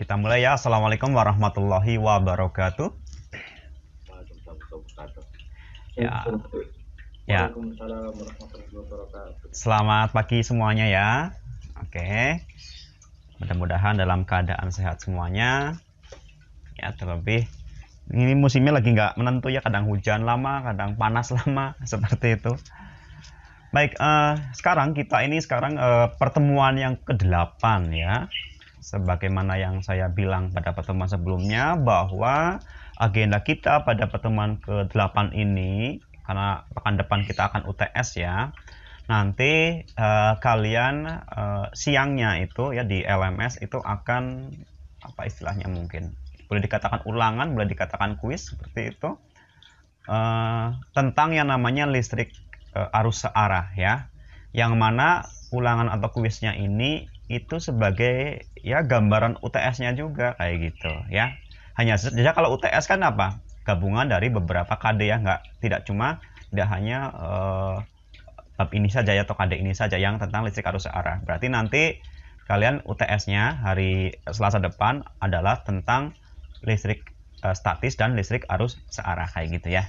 Kita mulai ya. Assalamualaikum warahmatullahi wabarakatuh. Ya, ya. Waalaikumsalam warahmatullahi wabarakatuh. Selamat pagi semuanya ya. Oke. Mudah-mudahan dalam keadaan sehat semuanya. Ya, terlebih ini musimnya lagi nggak menentu ya. Kadang hujan lama, kadang panas lama, seperti itu. Baik, sekarang kita ini pertemuan yang ke-8 ya. Sebagaimana yang saya bilang pada pertemuan sebelumnya bahwa agenda kita pada pertemuan ke-8 ini, karena pekan depan kita akan UTS ya, nanti kalian siangnya itu ya di LMS itu akan apa istilahnya, mungkin boleh dikatakan ulangan, boleh dikatakan kuis seperti itu, tentang yang namanya listrik arus searah ya, yang mana ulangan atau kuisnya ini itu sebagai ya gambaran UTS-nya juga kayak gitu ya. Hanya saja kalau UTS kan apa? Gabungan dari beberapa KD ya, tidak hanya bab ini saja ya, atau KD ini saja yang tentang listrik arus searah. Berarti nanti kalian UTS-nya hari Selasa depan adalah tentang listrik statis dan listrik arus searah kayak gitu ya.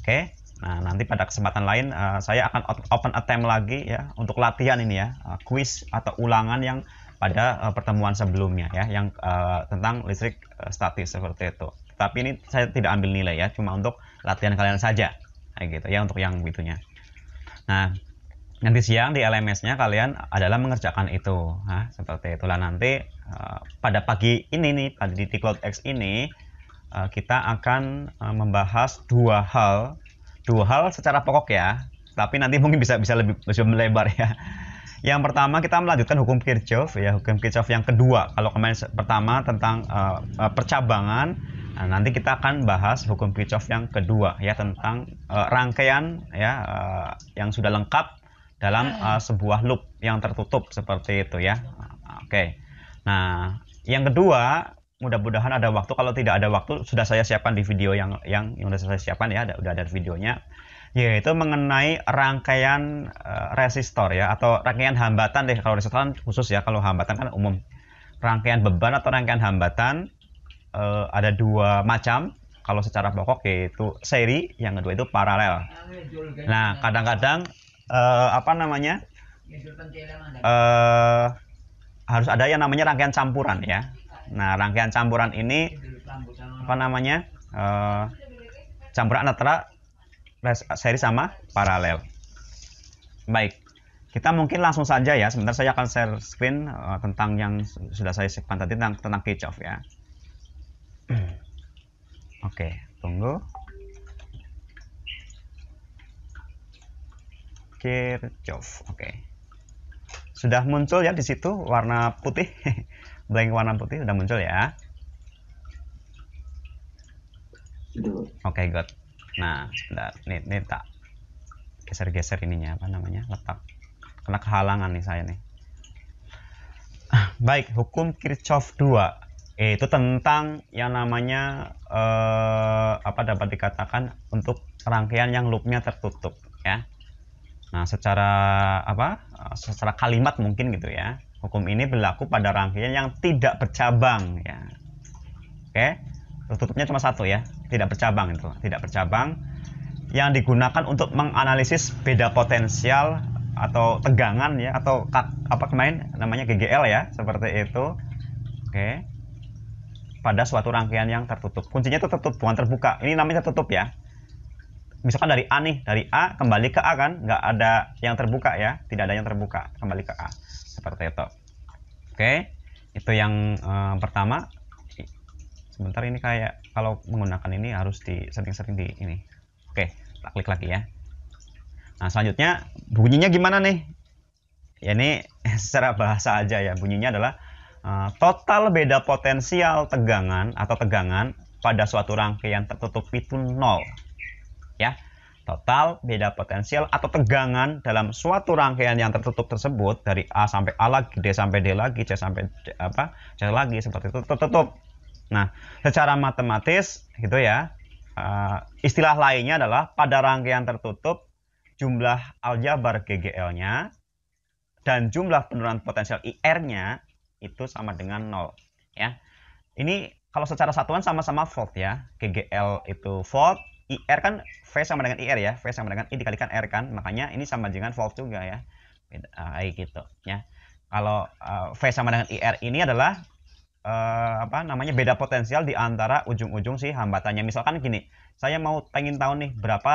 Oke. Nah, nanti pada kesempatan lain saya akan open attempt lagi ya untuk latihan ini ya, kuis atau ulangan yang pada pertemuan sebelumnya ya, yang tentang listrik statis seperti itu. Tapi ini saya tidak ambil nilai ya, cuma untuk latihan kalian saja kayak gitu ya, untuk yang itunya. Nah, nanti siang di LMS-nya kalian adalah mengerjakan itu, seperti itulah. Nanti pada pagi ini nih, pada di CloudX ini kita akan membahas dua hal secara pokok ya, tapi nanti mungkin bisa lebih melebar ya. Yang pertama kita melanjutkan hukum Kirchhoff ya, hukum Kirchhoff yang kedua. Kalau kemarin pertama tentang percabangan, nah, nanti kita akan bahas hukum Kirchhoff yang kedua ya, tentang rangkaian ya yang sudah lengkap dalam sebuah loop yang tertutup seperti itu ya. Oke. Nah, yang kedua, mudah-mudahan ada waktu. Kalau tidak ada waktu, sudah saya siapkan di video yang sudah saya siapkan ya, udah ada videonya, yaitu mengenai rangkaian resistor ya, atau rangkaian hambatan deh. Kalau resistor kan khusus ya, kalau hambatan kan umum. Rangkaian beban atau rangkaian hambatan ada dua macam. Kalau secara pokok yaitu seri, yang kedua itu paralel. Nah, kadang-kadang harus ada yang namanya rangkaian campuran ya. Nah, rangkaian campuran ini campuran antara seri sama paralel. Baik, kita mungkin langsung saja ya. Sebentar saya akan share screen tentang yang sudah saya siapkan tadi tentang Kirchhoff ya. Oke, tunggu. Kirchhoff, oke. Sudah muncul ya di situ warna putih. Blank warna putih sudah muncul ya. Oke, good. Nah, sebentar. Ini tak geser-geser ininya, letak. Karena kehalangan nih saya nih. Baik, hukum Kirchhoff 2 itu tentang yang namanya dapat dikatakan untuk rangkaian yang loopnya tertutup ya. Nah, secara kalimat mungkin gitu ya. Hukum ini berlaku pada rangkaian yang tidak bercabang ya. Oke. Tutupnya cuma satu ya, tidak bercabang itu, tidak bercabang, yang digunakan untuk menganalisis beda potensial atau tegangan ya, atau kemarin namanya GGL ya, seperti itu. Oke. Pada suatu rangkaian yang tertutup. Kuncinya itu tertutup, bukan terbuka. Ini namanya tertutup ya. Misalkan dari A nih, dari A kembali ke A kan, nggak ada yang terbuka ya, tidak ada yang terbuka, kembali ke A seperti itu. Oke, itu yang pertama. Sebentar, ini kayak kalau menggunakan ini harus di setting di ini. Oke, kita klik lagi ya. Nah, selanjutnya bunyinya gimana nih? Ya, ini secara bahasa aja ya, bunyinya adalah total beda potensial tegangan pada suatu rangkaian tertutup itu 0. Ya, total beda potensial atau tegangan dalam suatu rangkaian yang tertutup tersebut dari A sampai A lagi, D sampai D lagi, C sampai C lagi, seperti itu tertutup. Nah, secara matematis gitu ya, istilah lainnya adalah pada rangkaian tertutup jumlah aljabar GGL-nya dan jumlah penurunan potensial IR-nya itu sama dengan 0 ya. Ini kalau secara satuan sama-sama volt ya. GGL itu volt, IR kan V sama dengan IR ya. V sama dengan I dikalikan R kan. Makanya ini sama dengan volt juga ya. Kayak gitu ya. Kalau V sama dengan IR ini adalah apa namanya, beda potensial di antara ujung-ujung si hambatannya. Misalkan gini, saya mau pengen tahu nih berapa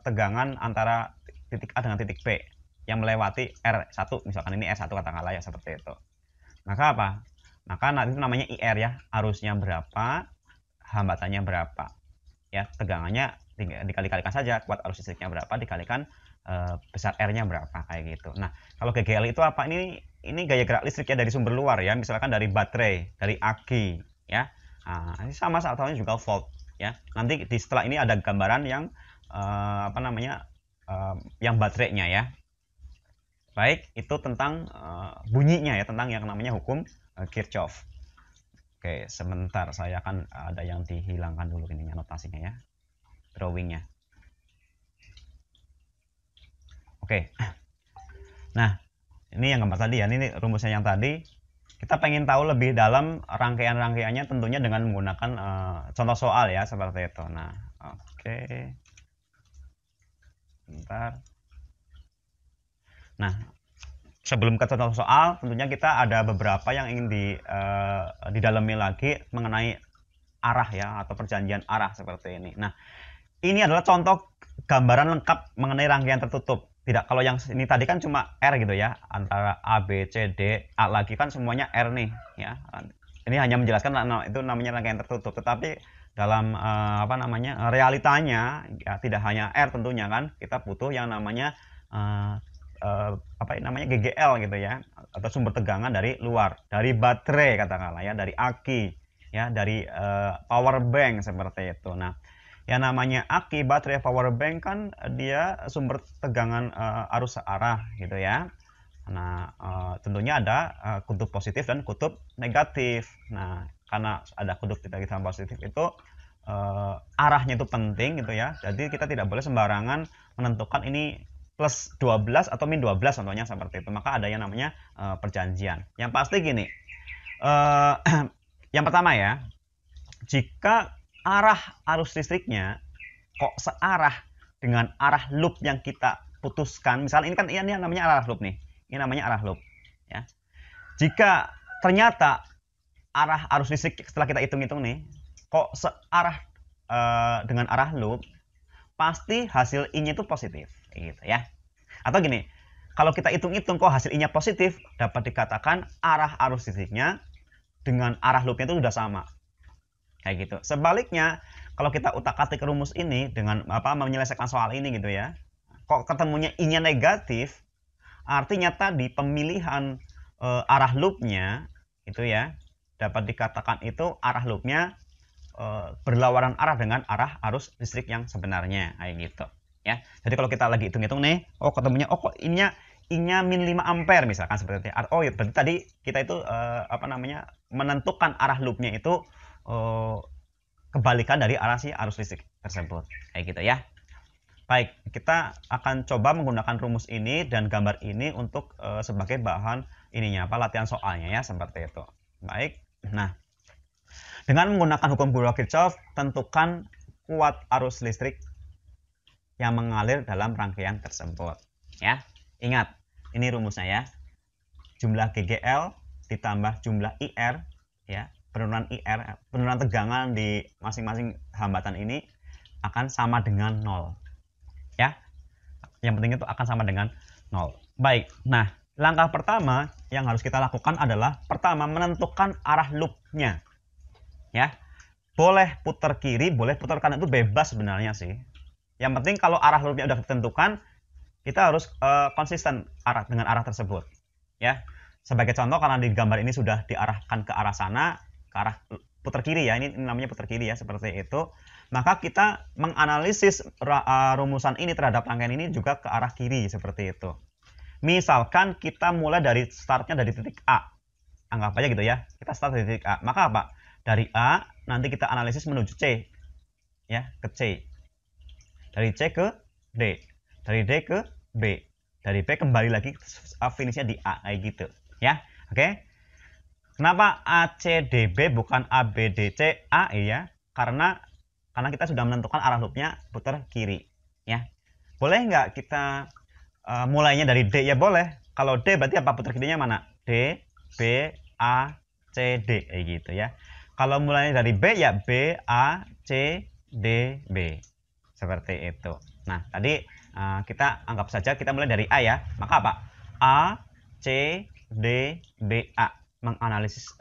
tegangan antara titik A dengan titik B yang melewati R1, misalkan ini R1 katakanlah ya, seperti itu. Maka apa? Maka nanti itu namanya IR ya, arusnya berapa, hambatannya berapa. Ya, tegangannya dikali-kalikan saja, kuat arus listriknya berapa dikalikan besar R-nya berapa, kayak gitu. Nah, kalau GGL itu apa? Ini gaya gerak listrik ya dari sumber luar ya, misalkan dari baterai, dari aki ya. Nah, ini sama satunya juga volt ya. Nanti setelah ini ada gambaran yang apa namanya, yang baterainya ya. Baik, itu tentang bunyinya ya, tentang yang namanya hukum Kirchhoff. Oke, sebentar, saya akan ada yang dihilangkan dulu ini notasinya ya, drawingnya. Oke, nah ini yang gambar tadi ya, ini rumusnya yang tadi. Kita pengen tahu lebih dalam rangkaian-rangkaiannya tentunya dengan menggunakan contoh soal ya, seperti itu. Nah, oke, bentar. Nah, sebelum ke contoh soal, tentunya kita ada beberapa yang ingin didalami lagi mengenai arah ya, atau perjanjian arah seperti ini. Nah, ini adalah contoh gambaran lengkap mengenai rangkaian tertutup. Tidak, kalau yang ini tadi kan cuma R gitu ya, antara A, B, C, D, A lagi kan semuanya R nih ya. Ini hanya menjelaskan itu namanya rangkaian tertutup. Tetapi dalam apa namanya, realitanya ya tidak hanya R tentunya kan, kita butuh yang namanya apa namanya, GGL gitu ya, atau sumber tegangan dari luar, dari baterai katakanlah ya, dari aki ya, dari power bank seperti itu. Nah, yang namanya aki, baterai, power bank kan dia sumber tegangan arus searah gitu ya. Nah, tentunya ada kutub positif dan kutub negatif. Nah, karena ada kutub negatif dan positif itu arahnya itu penting gitu ya. Jadi kita tidak boleh sembarangan menentukan ini plus 12 atau min 12 contohnya seperti itu. Maka ada yang namanya perjanjian. Yang pasti gini, yang pertama ya, jika arah arus listriknya kok searah dengan arah loop yang kita putuskan, misalnya ini kan ini namanya arah loop nih, ini namanya arah loop ya. Jika ternyata arah arus listrik setelah kita hitung-hitung nih kok searah dengan arah loop, pasti hasil I-nya itu positif gitu ya. Atau gini, kalau kita hitung-hitung kok hasil I-nya positif, dapat dikatakan arah arus listriknya dengan arah loopnya itu sudah sama. Kayak gitu. Sebaliknya, kalau kita utak-atik rumus ini dengan apa menyelesaikan soal ini gitu ya, kok ketemunya I-nya negatif, artinya tadi pemilihan arah loopnya itu ya, dapat dikatakan itu arah loopnya berlawanan arah dengan arah arus listrik yang sebenarnya, kayak gitu ya. Jadi kalau kita lagi hitung-hitung nih, oh ketemunya kok I-nya min 5 ampere misalkan seperti itu. Oh ya, berarti tadi kita itu apa namanya, menentukan arah loopnya itu kebalikan dari arah si arus listrik tersebut, kayak gitu ya. Baik, kita akan coba menggunakan rumus ini dan gambar ini untuk sebagai bahan ininya apa, latihan soalnya ya, seperti itu. Baik, nah dengan menggunakan hukum Kirchhoff, tentukan kuat arus listrik yang mengalir dalam rangkaian tersebut ya. Ingat, ini rumusnya ya, jumlah GGL ditambah jumlah IR ya, penurunan IR, penurunan tegangan di masing-masing hambatan ini akan sama dengan 0 ya. Yang penting itu akan sama dengan 0. Baik, nah langkah pertama yang harus kita lakukan adalah pertama menentukan arah loopnya ya. Boleh putar kiri, boleh putar kanan, itu bebas sebenarnya sih. Yang penting kalau arah loopnya udah ditentukan, kita harus konsisten dengan arah tersebut ya. Sebagai contoh, karena di gambar ini sudah diarahkan ke arah sana, ke arah putar kiri ya, ini namanya putar kiri ya, seperti itu. Maka kita menganalisis rumusan ini terhadap rangkaian ini juga ke arah kiri seperti itu. Misalkan kita mulai dari startnya dari titik A, anggap aja gitu ya, kita start dari titik A. Maka apa? Dari A nanti kita analisis menuju C ya, ke C. Dari C ke D, dari D ke B, dari B kembali lagi finishnya di A, kayak gitu ya. Oke, Kenapa ACDB bukan ABDC A ya? Karena kita sudah menentukan arah loopnya putar kiri ya. Boleh nggak kita mulainya dari D? Ya boleh. Kalau D berarti apa, putar kirinya mana? D, B, A, C, D gitu ya. Kalau mulainya dari B ya B, A, C, D, B. Seperti itu. Nah, tadi kita anggap saja kita mulai dari A ya. Maka apa? A, C, D, B, A. Menganalisis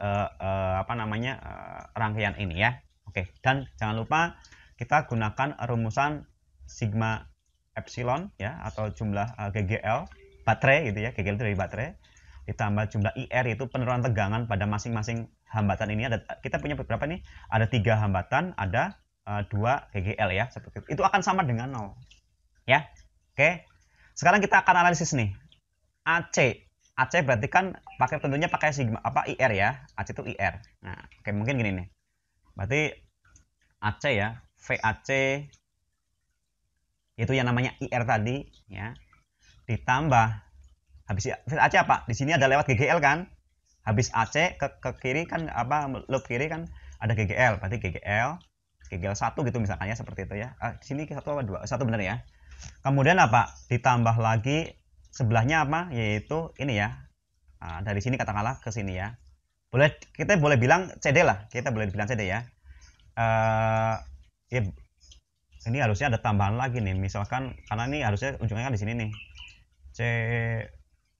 rangkaian ini ya. Oke, dan jangan lupa kita gunakan rumusan sigma epsilon ya, atau jumlah GGL baterai gitu ya. GGL itu dari baterai ditambah jumlah IR, yaitu penurunan tegangan pada masing-masing hambatan ini. Kita punya beberapa nih, ada 3 hambatan, ada 2 GGL ya, seperti itu akan sama dengan 0 ya. Oke, sekarang kita akan analisis nih AC berarti kan tentunya pakai sigma IR ya. AC itu IR. Nah, oke, mungkin gini nih. Berarti AC ya, VAC itu yang namanya IR tadi ya. Ditambah habis AC apa? Di sini ada lewat GGL kan? Habis AC ke kiri kan loop kiri kan ada GGL. Berarti GGL 1 gitu misalkan ya, seperti itu ya. Di sini 1 apa 2? 1 benar ya. Kemudian apa? Ditambah lagi sebelahnya apa? Yaitu ini ya. Dari sini katakanlah ke sini ya. Kita boleh bilang CD lah. Kita boleh bilang CD ya. Ya, ini harusnya ada tambahan lagi nih. Misalkan karena ini harusnya ujungnya kan di sini nih. C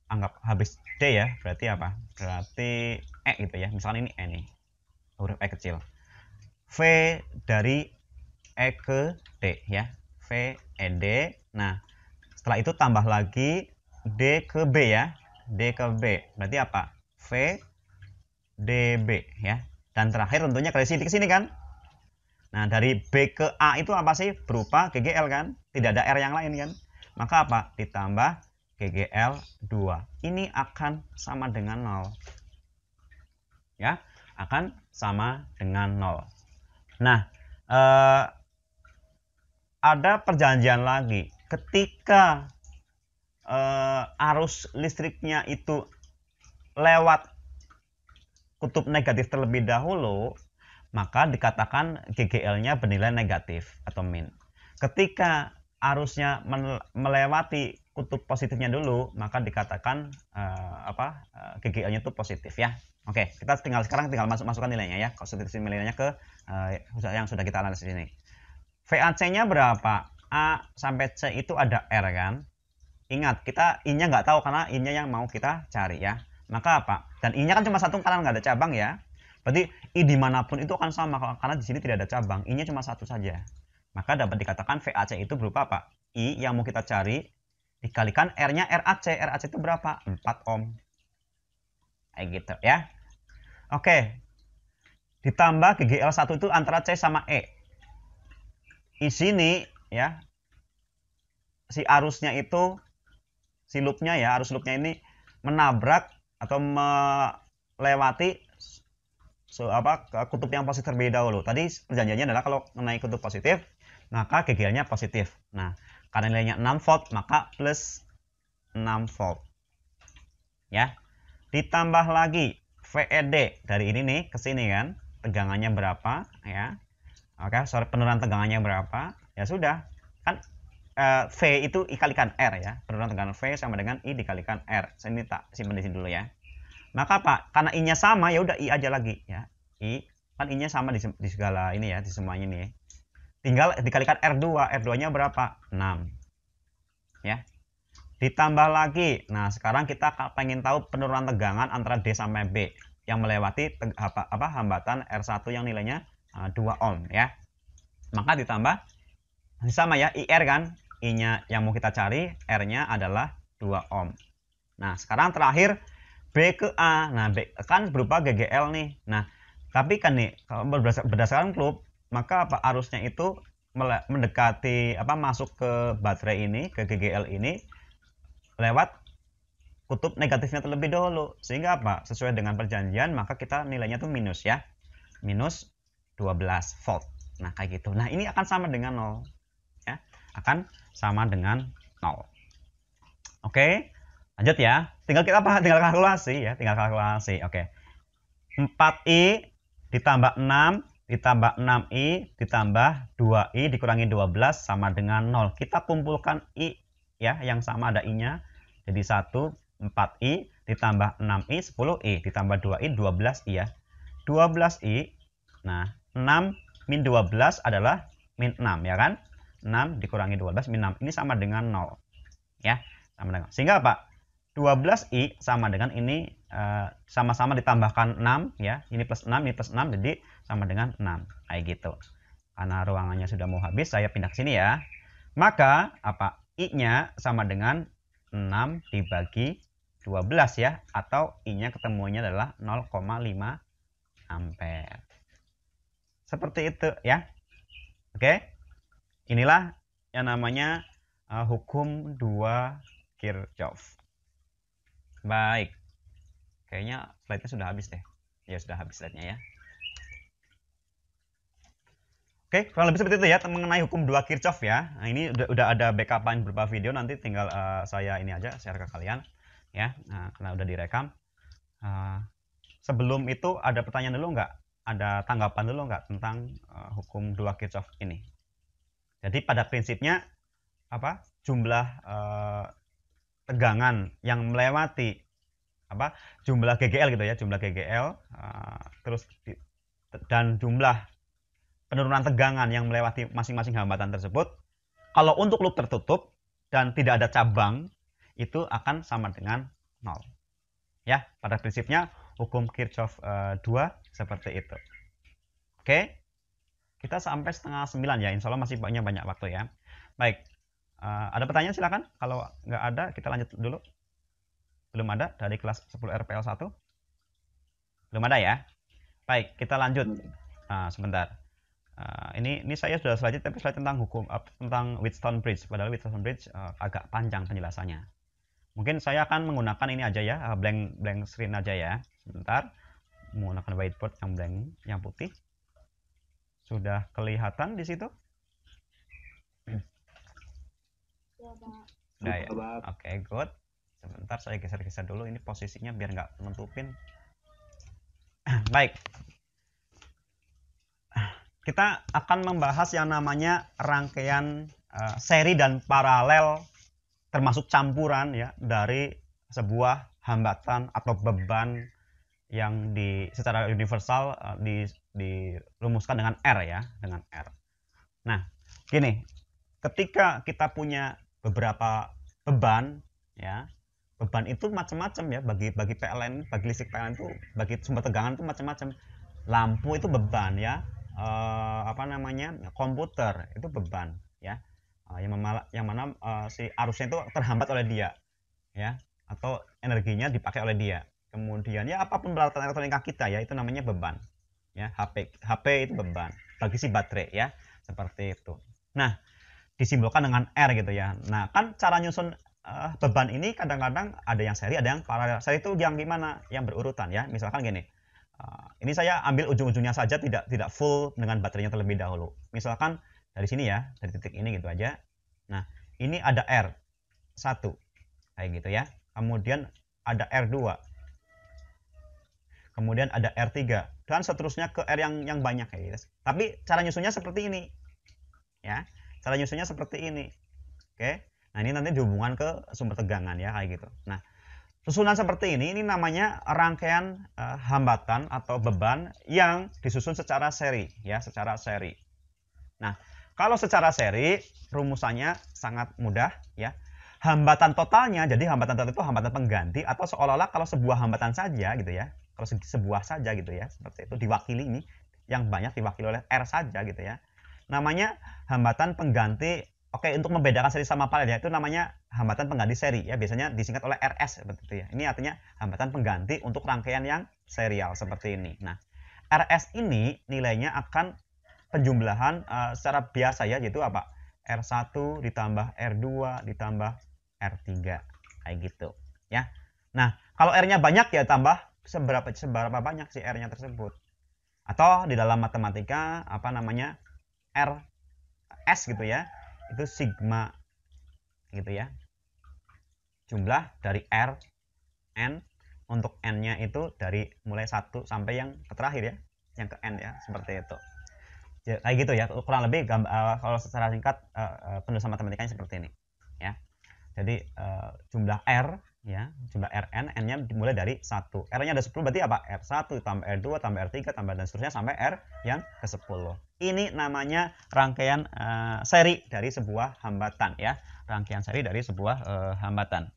anggap habis D ya. Berarti apa? Berarti E gitu ya. Misalkan ini E nih. Huruf E kecil. V dari E ke D ya. V, E, D. Nah, setelah itu tambah lagi D ke B ya. D ke B. Berarti apa? V, D, B ya. Dan terakhir tentunya ke sini kan. Nah, dari B ke A itu apa sih? Berupa GGL kan. Tidak ada R yang lain kan. Maka apa? Ditambah GGL 2. Ini akan sama dengan 0. Ya, akan sama dengan 0. Nah, ada perjanjian lagi. Ketika arus listriknya itu lewat kutub negatif terlebih dahulu, maka dikatakan GGL-nya bernilai negatif atau min. Ketika arusnya melewati kutub positifnya dulu, maka dikatakan GGL-nya itu positif ya. Oke, kita sekarang tinggal masukkan nilainya ya, konstitusi nilainya ke yang sudah kita analisis ini. VAC-nya berapa? A sampai C itu ada R kan? Ingat, kita I-nya nggak tahu karena I-nya yang mau kita cari ya. Maka apa? Dan I-nya kan cuma 1 karena nggak ada cabang ya. Berarti I dimanapun itu akan sama karena di sini tidak ada cabang. I-nya cuma 1 saja. Maka dapat dikatakan VAC itu berupa apa? I yang mau kita cari dikalikan R-nya RAC. RAC itu berapa? 4 ohm. Kayak gitu ya. Oke. Ditambah GGL 1 itu antara C sama E. Di sini ya, si arusnya itu, si loopnya ya, arus loopnya ini menabrak atau melewati kutub yang positif terlebih dahulu. Tadi perjanjiannya adalah kalau naik kutub positif, maka GGL-nya positif. Nah, karena nilainya 6 volt, maka plus 6 volt. Ya. Ditambah lagi VED dari ini nih ke sini kan, tegangannya berapa ya. Oke, penurunan tegangannya berapa? Ya sudah. Kan V itu I kalikan R ya. Penurunan tegangan V sama dengan I dikalikan R. Ini tak simpan di sini dulu ya. Maka apa? Karena I-nya sama, ya udah I aja lagi ya. I kan I-nya sama di segala ini ya, di semuanya nih. Tinggal dikalikan R2. R2-nya berapa? 6. Ya. Ditambah lagi. Nah, sekarang kita pengen tahu penurunan tegangan antara D sampai B yang melewati hambatan R1 yang nilainya 2 ohm ya. Maka ditambah sama ya, IR kan, I-nya yang mau kita cari, R-nya adalah 2 ohm. Nah, sekarang terakhir B ke A. Nah, B kan berupa GGL nih. Nah, tapi kan nih kalau berdasarkan klub, maka arusnya itu mendekati masuk ke baterai ini, ke GGL ini lewat kutub negatifnya terlebih dahulu. Sehingga sesuai dengan perjanjian, maka kita nilainya tuh minus ya. Minus 12 volt. Nah, kayak gitu. Nah, ini akan sama dengan 0. Ya, akan sama dengan 0. Oke, lanjut ya. Tinggal kalkulasi ya, tinggal kalkulasi. Oke. 4i ditambah 6 ditambah 6i ditambah 2i dikurangi 12 sama dengan 0. Kita kumpulkan i ya, yang sama ada i-nya. Jadi 1 4i ditambah 6i 10i ditambah 2i 12i ya. 12i. Nah, 6 min 12 adalah min 6 ya kan? 6 dikurangi 12 min 6 ini sama dengan 0. Ya, sama dengan. Sehingga apa? 12i sama dengan ini sama-sama ditambahkan 6 ya. Ini plus 6, ini plus 6 jadi sama dengan 6. Kayak gitu. Karena ruangannya sudah mau habis, saya pindah ke sini ya. Maka apa? I-nya sama dengan 6 dibagi 12 ya, atau I-nya ketemunya adalah 0,5 ampere. Seperti itu ya. Oke. Inilah yang namanya hukum 2 Kirchhoff. Baik. Kayaknya slide-nya sudah habis deh. Ya sudah habis slide-nya ya. Oke, kurang lebih seperti itu ya mengenai hukum 2 Kirchhoff ya. Nah, ini udah ada backup-an beberapa video, nanti tinggal saya ini aja share ke kalian ya. Nah, karena udah direkam. Sebelum itu ada pertanyaan dulu nggak? Ada tanggapan dulu nggak tentang hukum 2 Kirchhoff ini? Jadi pada prinsipnya apa? Jumlah tegangan yang melewati apa? Jumlah GGL gitu ya, jumlah GGL terus dan jumlah penurunan tegangan yang melewati masing-masing hambatan tersebut, kalau untuk loop tertutup dan tidak ada cabang, itu akan sama dengan 0. Ya, pada prinsipnya hukum Kirchhoff 2 seperti itu. Oke, kita sampai setengah 9 ya, insya Allah masih banyak waktu ya. Baik, ada pertanyaan silakan. Kalau nggak ada, kita lanjut dulu. Belum ada dari kelas 10 RPL 1? Belum ada ya? Baik, kita lanjut. Sebentar. Ini saya sudah slide tapi slide tentang hukum tentang Wheatstone Bridge. Padahal Wheatstone Bridge agak panjang penjelasannya. Mungkin saya akan menggunakan ini aja ya, blank screen aja ya. Sebentar, menggunakan whiteboard yang blank, yang putih. Sudah kelihatan di situ? Sudah ya. Oke, good. Sebentar saya geser-geser dulu ini posisinya biar nggak menutupin. Baik. Kita akan membahas yang namanya rangkaian seri dan paralel termasuk campuran ya dari sebuah hambatan atau beban yang secara universal dirumuskan dengan R ya, dengan R. Nah, gini, ketika kita punya beberapa beban ya, beban itu macam-macam ya, bagi PLN, bagi listrik PLN itu, bagi sumber tegangan itu macam-macam. Lampu itu beban ya, komputer itu beban ya, yang mana si arusnya itu terhambat oleh dia ya, atau energinya dipakai oleh dia. Kemudian ya apapun peralatan elektronika kita ya, itu namanya beban ya. HP itu beban bagi si baterai ya, seperti itu. Nah, disimbolkan dengan R gitu ya. Nah, kan cara nyusun beban ini kadang-kadang ada yang seri, ada yang paralel. Seri itu yang gimana? Yang berurutan ya. Misalkan gini, ini saya ambil ujung-ujungnya saja, tidak full dengan baterainya terlebih dahulu. Misalkan dari sini ya, dari titik ini gitu aja. Nah, ini ada R1 kayak gitu ya. Kemudian ada R2. Kemudian ada R3 dan seterusnya ke R yang banyak kayak gitu. Tapi cara nyusunnya seperti ini. Ya. Cara nyusunnya seperti ini. Oke. Nah, ini nanti dihubungkan ke sumber tegangan ya kayak gitu. Nah, susunan seperti ini namanya rangkaian hambatan atau beban yang disusun secara seri ya, secara seri. Nah, kalau secara seri rumusannya sangat mudah ya. Hambatan totalnya, jadi hambatan total itu hambatan pengganti atau seolah-olah kalau sebuah hambatan saja gitu ya. Kalau sebuah saja gitu ya, seperti itu diwakili ini yang banyak diwakili oleh R saja gitu ya. Namanya hambatan pengganti. Oke, untuk membedakan seri sama paralel itu namanya hambatan pengganti seri ya, biasanya disingkat oleh RS seperti itu ya. Ini artinya hambatan pengganti untuk rangkaian yang serial seperti ini. Nah, RS ini nilainya akan penjumlahan secara biasa ya, yaitu apa? R1 ditambah R2 ditambah R3 kayak gitu ya. Nah, kalau R-nya banyak ya tambah seberapa banyak si R-nya tersebut. Atau di dalam matematika apa namanya? RS gitu ya. Itu sigma gitu ya, jumlah dari R, N untuk n-nya itu dari mulai 1 sampai yang terakhir ya, yang ke n ya, seperti itu. Kayak gitu ya, kurang lebih kalau secara singkat penulisan matematikanya seperti ini ya. Jadi jumlah R ya, jumlah Rn, n-nya dimulai dari 1. R-nya ada 10 berarti apa? R1 tambah R2 tambah R3 tambah dan seterusnya sampai R yang ke-10. Ini namanya rangkaian seri dari sebuah hambatan ya. Rangkaian seri dari sebuah hambatan.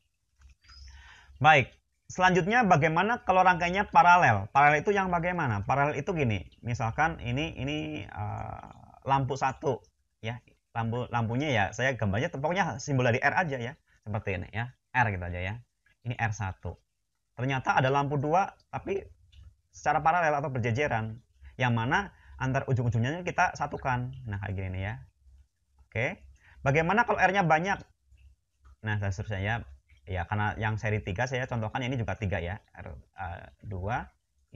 Baik, selanjutnya bagaimana kalau rangkaiannya paralel? Paralel itu yang bagaimana? Paralel itu gini, misalkan ini lampu 1 ya. Lampunya ya saya gambarnya pokoknya simbol dari R aja ya. Seperti ini ya. R gitu aja ya. Ini R1. Ternyata ada lampu 2 tapi secara paralel atau berjejeran. Yang mana antar ujung-ujungnya kita satukan. Nah, kayak gini nih ya. Oke. Bagaimana kalau R-nya banyak? Nah, dan seterusnya ya. Ya, karena yang seri 3 saya contohkan ini juga 3 ya. R2,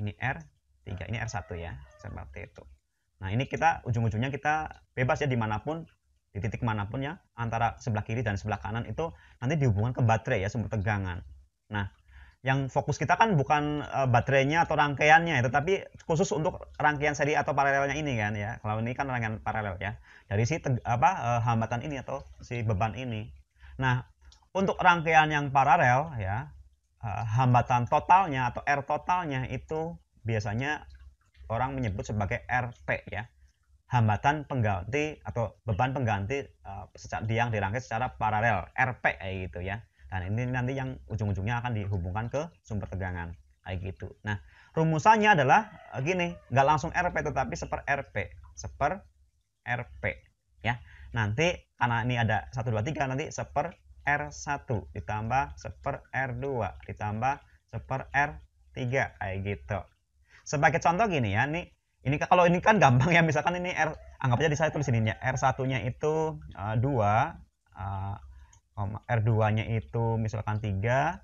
ini R3, ini R1 ya. Seperti itu. Nah, ini kita ujung-ujungnya kita bebas ya dimanapun, di titik manapun ya, antara sebelah kiri dan sebelah kanan itu nanti dihubungkan ke baterai ya, sumber tegangan. Nah, yang fokus kita kan bukan baterainya atau rangkaiannya, tetapi khusus untuk rangkaian seri atau paralelnya ini kan ya. Kalau ini kan rangkaian paralel ya. Dari si hambatan ini atau si beban ini. Nah, untuk rangkaian yang paralel ya, hambatan totalnya atau R totalnya itu biasanya orang menyebut sebagai RP ya. Hambatan pengganti atau beban pengganti yang dirangkai secara paralel, RP kayak gitu ya. Dan ini nanti yang ujung-ujungnya akan dihubungkan ke sumber tegangan kayak gitu. Nah, rumusannya adalah gini, nggak langsung RP tetapi seper RP, seper RP ya. Nanti karena ini ada 1 2 3 nanti seper R1 ditambah seper R2 ditambah seper R3 kayak gitu. Sebagai contoh gini ya, ini kalau ini kan gampang ya, misalkan ini anggap aja di saya tulis ini ya, R1-nya itu 2, R2-nya itu misalkan 3,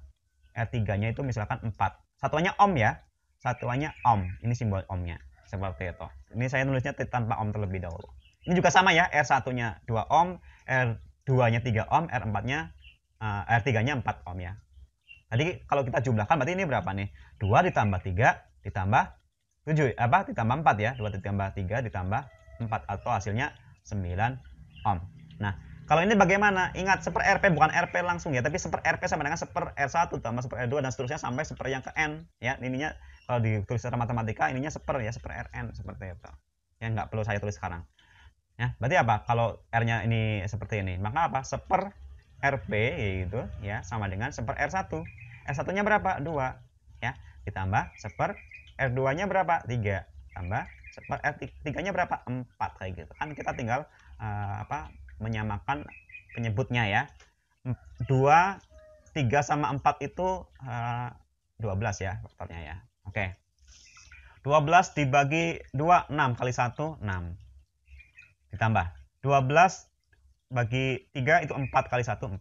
R3-nya itu misalkan 4. Satuannya ohm ya, satuannya ohm, ini simbol ohmnya, seperti itu. Ini saya nulisnya tanpa ohm terlebih dahulu. Ini juga sama ya, R1-nya 2 ohm, R2-nya 3 ohm, R4-nya R3-nya 4 ohm ya. Tadi kalau kita jumlahkan berarti ini berapa nih? 2 ditambah 3 ditambah 7 ditambah 4 ya. 2 ditambah 3 ditambah 4 atau hasilnya 9 ohm. Nah, kalau ini bagaimana? Ingat seper RP bukan RP langsung ya, tapi seper RP sama dengan seper R1 tambah seper R2 dan seterusnya sampai seper yang ke N ya. Ininya kalau ditulis secara matematika ininya seper ya, seper Rn seperti itu. Ya nggak perlu saya tulis sekarang. Ya, berarti apa? Kalau R-nya ini seperti ini, maka apa? Seper RP gitu ya sama dengan seper R1. R1-nya berapa? 2 ya. Ditambah seper R2-nya berapa? 3 tambah seper R3-nya berapa? 4 kayak gitu. Kan kita tinggal menyamakan penyebutnya ya. 2 3 sama 4 itu 12 ya faktornya ya. Oke. 12 dibagi 2 6 kali 1 6. Ditambah 12 bagi 3 itu 4 kali 1 4.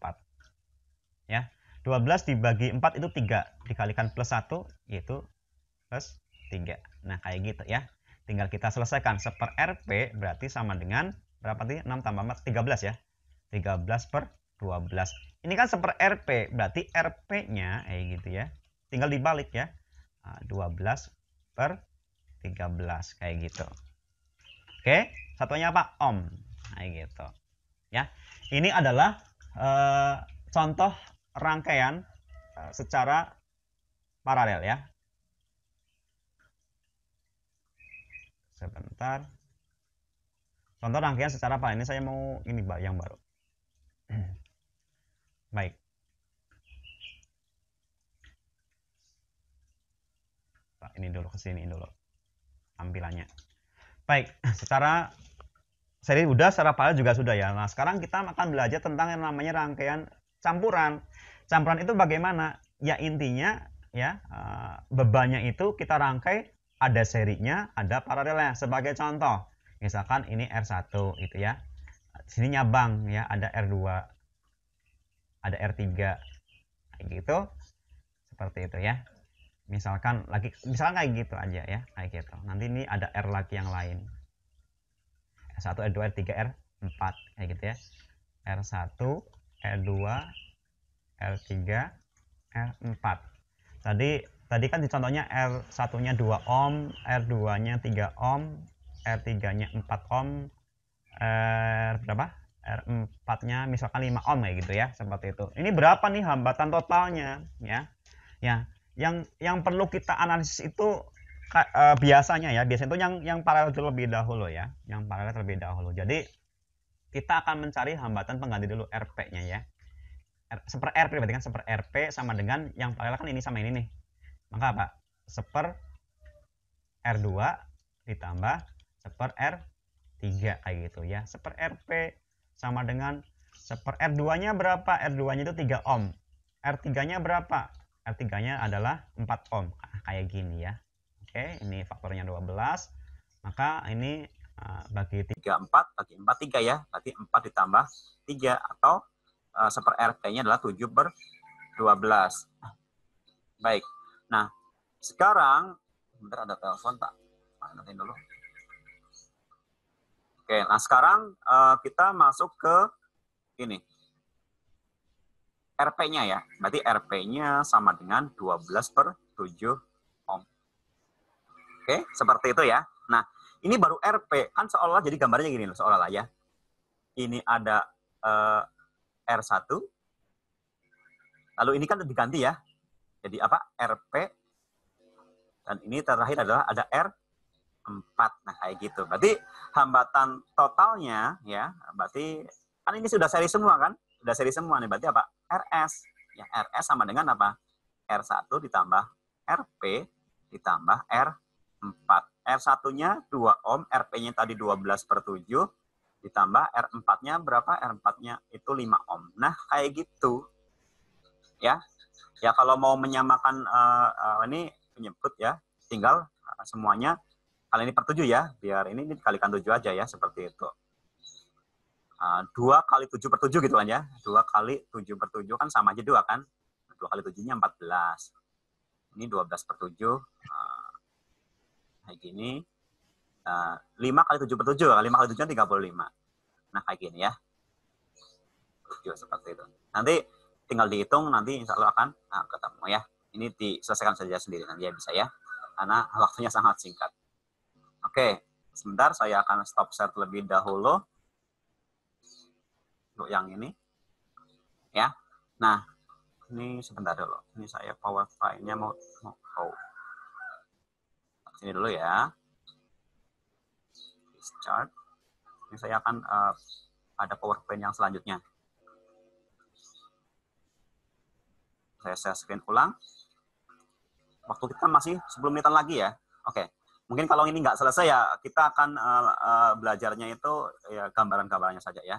Ya. 12 dibagi 4 itu 3, dikalikan plus 1 yaitu plus 3. Nah, kayak gitu ya. Tinggal kita selesaikan. Seper RP berarti sama dengan berapa tadi? 6 tambah 4 13 ya. 13 per 12. Ini kan seper RP, berarti RP-nya kayak gitu ya. Tinggal dibalik ya. 12 per 13 kayak gitu. Oke, satunya apa? Ohm. Kayak gitu. Ya. Ini adalah contoh rangkaian secara paralel ya. Sebentar. Contoh rangkaian secara paralel ini saya mau ini yang baru. Baik. Ini dulu kesini dulu tampilannya. Baik, secara seri udah, secara paralel juga sudah ya. Nah, sekarang kita akan belajar tentang yang namanya rangkaian campuran. Campuran itu bagaimana? Ya intinya ya bebannya itu kita rangkai ada serinya, ada paralelnya. Sebagai contoh, misalkan ini R1 gitu ya. Sini nyabang ya, ada R2, ada R3 kayak gitu. Seperti itu ya. Misalkan kayak gitu aja ya, kayak gitu. Nanti ini ada R lagi yang lain. R1, R2, R3, R4 kayak gitu ya. R1, R2, R3, R4. Tadi Tadi kan di contohnya R1-nya 2 ohm, R2-nya 3 ohm, R3-nya 4 ohm, berapa? R4-nya misalkan 5 ohm kayak gitu ya, seperti itu. Ini berapa nih hambatan totalnya ya? Ya, yang perlu kita analisis itu biasanya itu yang paralel terlebih dahulu ya, yang paralel terlebih dahulu. Jadi kita akan mencari hambatan pengganti dulu RP-nya ya. Seper RP berarti kan seper RP sama dengan yang paralel kan ini sama ini nih. Maka apa? Seper R2 ditambah seper R3 kayak gitu ya. Seper RP sama dengan seper R2-nya berapa? R2-nya itu 3 ohm. R3-nya berapa? R3-nya adalah 4 ohm. Nah, kayak gini ya. Oke, ini faktornya 12. Maka ini bagi 3 4 bagi 4 3 ya. Berarti 4 ditambah 3 atau seper RT-nya adalah 7 per 12. Baik. Nah, sekarang bentar ada telepon tak? Nanti dulu. Oke, nah sekarang kita masuk ke ini. RP-nya ya. Berarti RP-nya sama dengan 12 per 7 ohm. Oke, seperti itu ya. Nah, ini baru RP. Kan seolah-olah jadi gambarnya gini loh, seolah-olah ya. Ini ada R1. Lalu ini kan diganti ya. Jadi apa? RP. Dan ini terakhir adalah ada R4. Nah, kayak gitu. Berarti hambatan totalnya ya, berarti kan ini sudah seri semua kan? Sudah seri semua nih. Berarti apa? RS. Ya, RS sama dengan apa? R1 ditambah RP ditambah R4. R1-nya 2 ohm, RP-nya tadi 12 per 7, ditambah R4-nya berapa? R4-nya itu 5 ohm. Nah, kayak gitu. Ya, ya kalau mau menyamakan ini penyebut ya, tinggal semuanya kali ini per 7 ya, biar ini dikalikan 7 aja ya, seperti itu. 2 kali 7 per 7 gitu kan ya. 2 kali 7 per 7 kan sama aja 2 kan. 2 kali 7-nya 14. Ini 12 per 7. Kayak gini. 5 kali 7 per 7. 5 kali 7-nya 35. Nah, kayak gini ya. 7 seperti itu. Nanti tinggal dihitung, nanti insya Allah akan ketemu ya. Ini diselesaikan saja sendiri nanti ya, bisa ya. Karena waktunya sangat singkat. Oke, sebentar saya akan stop share terlebih dahulu. Untuk yang ini ya. Nah, ini sebentar dulu. Ini saya PowerPoint-nya mau sini dulu ya. Start. Ini saya akan ada PowerPoint yang selanjutnya. Saya share screen ulang. Waktu kita masih 10 menitan lagi ya. Oke. Mungkin kalau ini nggak selesai ya, kita akan belajarnya itu ya gambaran-gambarannya saja ya.